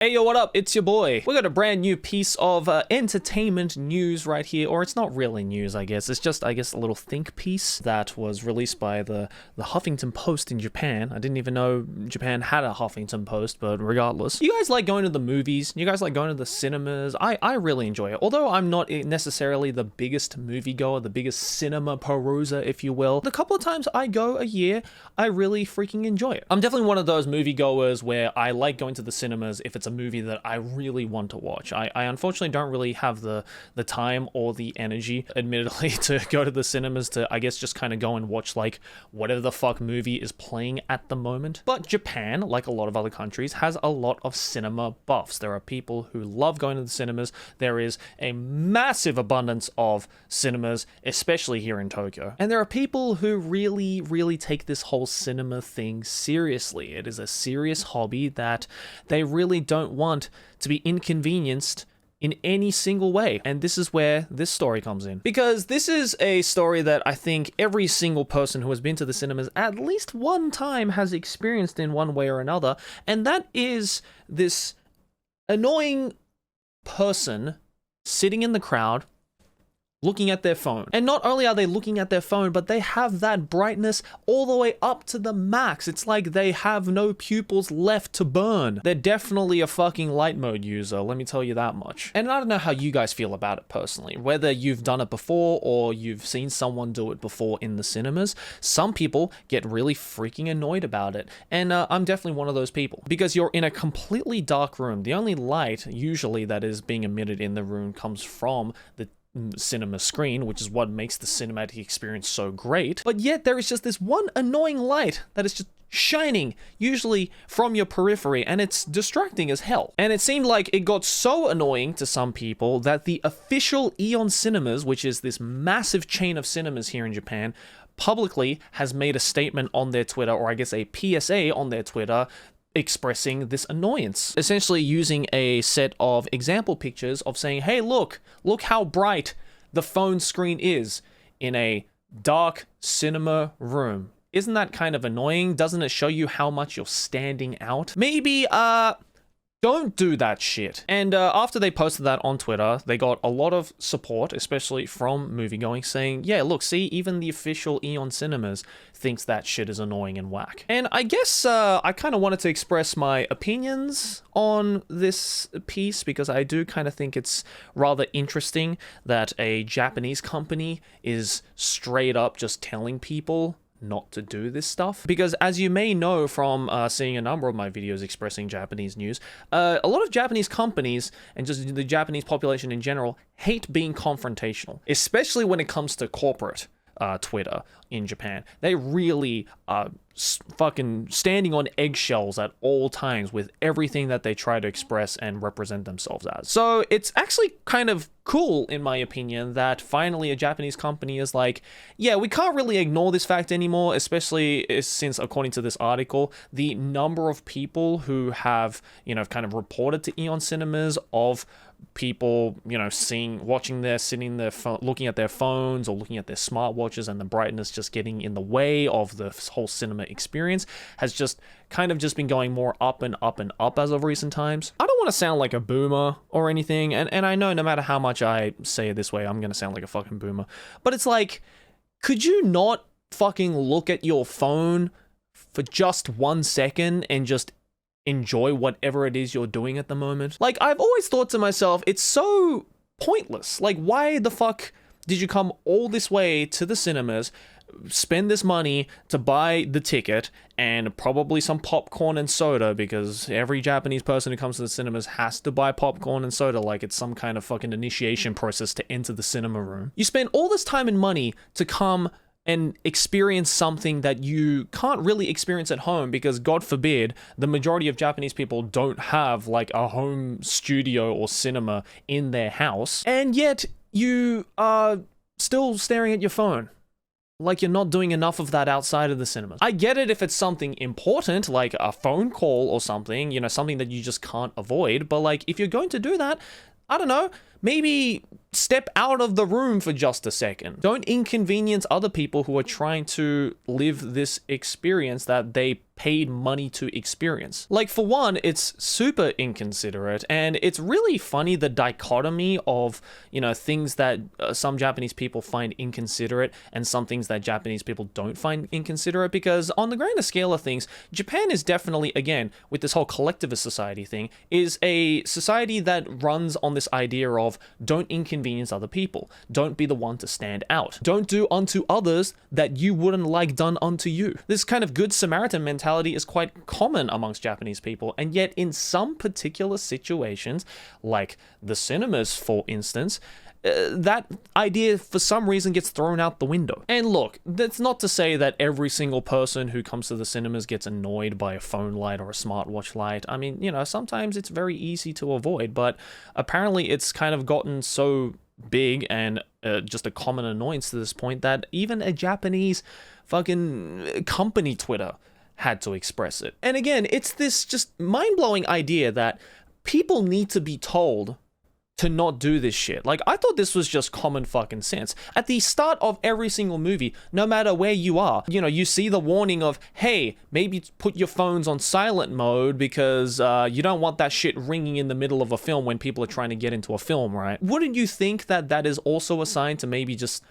Hey yo, what up? It's your boy. We got a brand new piece of entertainment news right here, or it's not really news, I guess. It's just, I guess, a little think piece that was released by the Huffington Post in Japan. I didn't even know Japan had a Huffington Post, but regardless. You guys like going to the movies? You guys like going to the cinemas? I really enjoy it. Although I'm not necessarily the biggest moviegoer, the biggest cinema peruser, if you will. The couple of times I go a year, I really freaking enjoy it. I'm definitely one of those moviegoers where I like going to the cinemas if it's a movie that I really want to watch. I unfortunately don't really have the time or the energy, admittedly, to go to the cinemas to, I guess, just kind of go and watch like whatever the fuck movie is playing at the moment. But Japan, like a lot of other countries, has a lot of cinema buffs. There are people who love going to the cinemas. There is a massive abundance of cinemas, especially here in Tokyo. And there are people who really take this whole cinema thing seriously. It is a serious hobby that they really don't want to be inconvenienced in any single way. And this is where this story comes in. Because this is a story that I think every single person who has been to the cinemas at least one time has experienced in one way or another. And that is this annoying person sitting in the crowd looking at their phone. And not only are they looking at their phone, but they have that brightness all the way up to the max. It's like they have no pupils left to burn. They're definitely a fucking light mode user, let me tell you that much. And I don't know how you guys feel about it personally, whether you've done it before or you've seen someone do it before in the cinemas. Some people get really freaking annoyed about it. And I'm definitely one of those people. Because you're in a completely dark room. The only light usually that is being emitted in the room comes from the cinema screen, which is what makes the cinematic experience so great. But yet there is just this one annoying light that is just shining, usually from your periphery, and it's distracting as hell. And it seemed like it got so annoying to some people that the official Eon Cinemas, which is this massive chain of cinemas here in Japan, publicly has made a statement on their Twitter, or I guess a PSA on their Twitter, expressing this annoyance, essentially using a set of example pictures of saying, hey, look how bright the phone screen is in a dark cinema room. Isn't that kind of annoying? Doesn't it show you how much you're standing out? Maybe, don't do that shit. And after they posted that on Twitter, they got a lot of support, especially from moviegoing, saying, yeah, look, see, even the official Eon Cinemas thinks that shit is annoying and whack. And I guess I kind of wanted to express my opinions on this piece because I do kind of think it's rather interesting that a Japanese company is straight up just telling people not to do this stuff. Because as you may know from seeing a number of my videos expressing Japanese news, a lot of Japanese companies and just the Japanese population in general hate being confrontational, especially when it comes to corporate Twitter in Japan. They really are fucking standing on eggshells at all times with everything that they try to express and represent themselves as. So it's actually kind of cool, in my opinion, that finally a Japanese company is like, yeah, we can't really ignore this fact anymore, especially since, according to this article, the number of people who have, kind of reported to Eon Cinemas of people, watching there, sitting there, looking at their phones or looking at their smartwatches, and the brightness just getting in the way of the whole cinema experience has just kind of just been going more up and up and up as of recent times. I don't want to sound like a boomer or anything, and I know no matter how much I say it this way, I'm going to sound like a fucking boomer, but it's like, could you not fucking look at your phone for just 1 second and just enjoy whatever it is you're doing at the moment? Like, I've always thought to myself, it's so pointless. Like, why the fuck did you come all this way to the cinemas, spend this money to buy the ticket and probably some popcorn and soda, because every Japanese person who comes to the cinemas has to buy popcorn and soda like it's some kind of fucking initiation process to enter the cinema room. You spend all this time and money to come and experience something that you can't really experience at home because, God forbid, the majority of Japanese people don't have like a home studio or cinema in their house, and yet you are still staring at your phone like you're not doing enough of that outside of the cinemas. I get it if it's something important, like a phone call or something, something that you just can't avoid, but like if you're going to do that, I don't know, maybe step out of the room for just a second. Don't inconvenience other people who are trying to live this experience that they paid money to experience. Like, for one, it's super inconsiderate, and it's really funny, the dichotomy of, things that some Japanese people find inconsiderate and some things that Japanese people don't find inconsiderate, because on the grander scale of things, Japan is definitely, again, with this whole collectivist society thing, is a society that runs on this idea of don't inconvenience other people, don't be the one to stand out, don't do unto others that you wouldn't like done unto you. This kind of good Samaritan mentality is quite common amongst Japanese people, and yet in some particular situations, like the cinemas, for instance, that idea for some reason gets thrown out the window. And look, that's not to say that every single person who comes to the cinemas gets annoyed by a phone light or a smartwatch light. I mean, sometimes it's very easy to avoid, but apparently it's kind of gotten so big and just a common annoyance to this point that even a Japanese fucking company Twitter had to express it. And again, it's this just mind-blowing idea that people need to be told to not do this shit. Like, I thought this was just common fucking sense. At the start of every single movie, no matter where you are, you see the warning of, hey, maybe put your phones on silent mode because you don't want that shit ringing in the middle of a film when people are trying to get into a film, right? Wouldn't you think that that is also a sign to maybe just,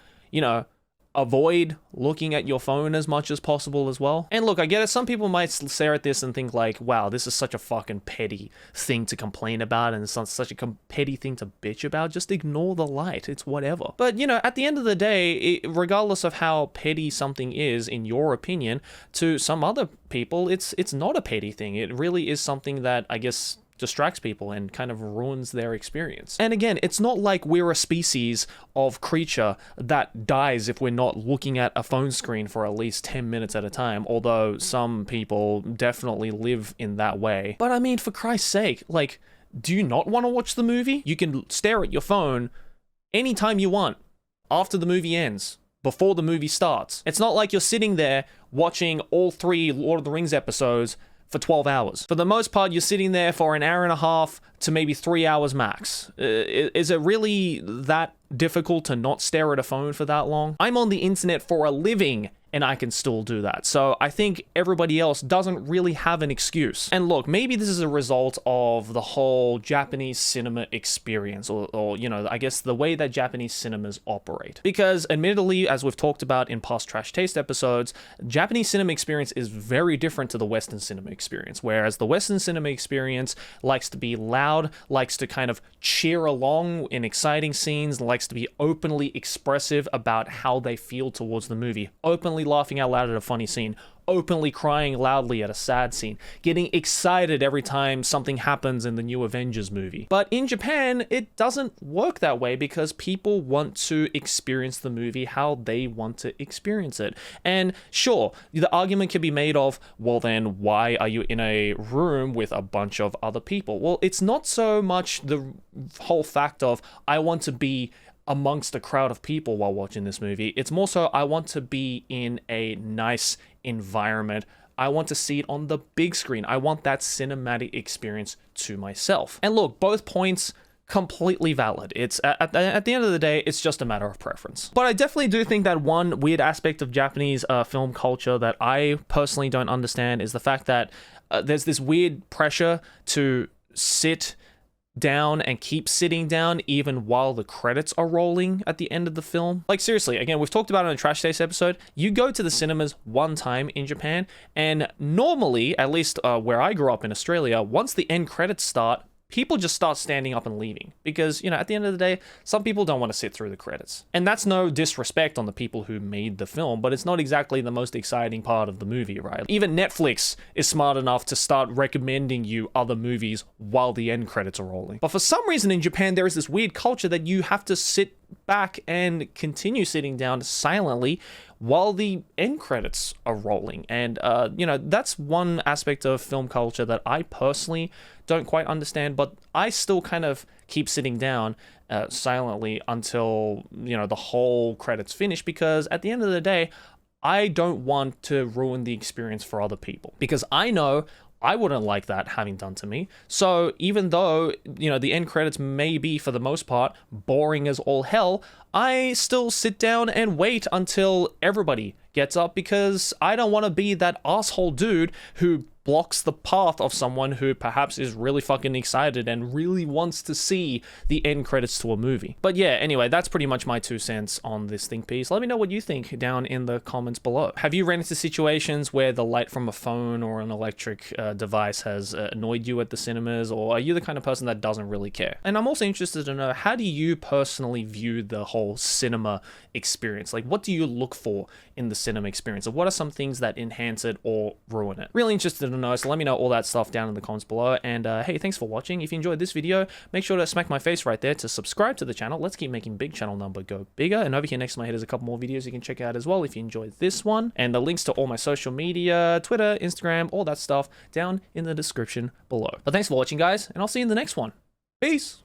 avoid looking at your phone as much as possible as well? And look, I get it, some people might stare at this and think like, wow, this is such a fucking petty thing to complain about and such a petty thing to bitch about. Just ignore the light, it's whatever. But at the end of the day, regardless of how petty something is in your opinion, to some other people, it's not a petty thing. It really is something that, I guess, distracts people and kind of ruins their experience. And again, it's not like we're a species of creature that dies if we're not looking at a phone screen for at least 10 minutes at a time, although some people definitely live in that way. But I mean, for Christ's sake, like, do you not want to watch the movie? You can stare at your phone anytime you want, after the movie ends, before the movie starts. It's not like you're sitting there watching all 3 Lord of the Rings episodes for 12 hours. For the most part, you're sitting there for an hour and a half to maybe 3 hours max. Is it really that difficult to not stare at a phone for that long? I'm on the internet for a living, and I can still do that. So I think everybody else doesn't really have an excuse. And look, maybe this is a result of the whole Japanese cinema experience, or I guess the way that Japanese cinemas operate. Because admittedly, as we've talked about in past Trash Taste episodes, Japanese cinema experience is very different to the Western cinema experience. Whereas the Western cinema experience likes to be loud, likes to kind of cheer along in exciting scenes, likes to be openly expressive about how they feel towards the movie, openly laughing out loud at a funny scene, openly crying loudly at a sad scene, getting excited every time something happens in the new Avengers movie. But in Japan, it doesn't work that way because people want to experience the movie how they want to experience it. And sure, the argument can be made of, well then, why are you in a room with a bunch of other people? Well, it's not so much the whole fact of, I want to be amongst a crowd of people while watching this movie. It's more so, I want to be in a nice environment. I want to see it on the big screen. I want that cinematic experience to myself. And look, both points completely valid. It's at the end of the day, it's just a matter of preference. But I definitely do think that one weird aspect of Japanese film culture that I personally don't understand is the fact that there's this weird pressure to sit down and keep sitting down even while the credits are rolling at the end of the film. Like, seriously, again, we've talked about it in a Trash Taste episode. You go to the cinemas one time in Japan, and normally, at least where I grew up in Australia, once the end credits start, people just start standing up and leaving because, at the end of the day, some people don't want to sit through the credits. And that's no disrespect on the people who made the film, but it's not exactly the most exciting part of the movie, right? Even Netflix is smart enough to start recommending you other movies while the end credits are rolling. But for some reason in Japan, there is this weird culture that you have to sit back and continue sitting down silently while the end credits are rolling. And, that's one aspect of film culture that I personally don't quite understand, but I still kind of keep sitting down silently until, the whole credits finish, because at the end of the day, I don't want to ruin the experience for other people, because I know I wouldn't like that having done to me. So even though, you know, the end credits may be, for the most part, boring as all hell, I still sit down and wait until everybody gets up, because I don't want to be that asshole dude who blocks the path of someone who perhaps is really fucking excited and really wants to see the end credits to a movie. But yeah, anyway, that's pretty much my 2 cents on this think piece. Let me know what you think down in the comments below. Have you ran into situations where the light from a phone or an electric device has annoyed you at the cinemas, or are you the kind of person that doesn't really care? And I'm also interested to know, how do you personally view the whole cinema experience? Like, what do you look for in the cinema experience? Or what are some things that enhance it or ruin it? Really interested to know, so let me know all that stuff down in the comments below. And hey, thanks for watching. If you enjoyed this video, make sure to smack my face right there to subscribe to the channel. Let's keep making big channel number go bigger. And over here next to my head is a couple more videos you can check out as well if you enjoyed this one. And the links to all my social media, Twitter, Instagram, all that stuff down in the description below. But thanks for watching, guys, and I'll see you in the next one. Peace!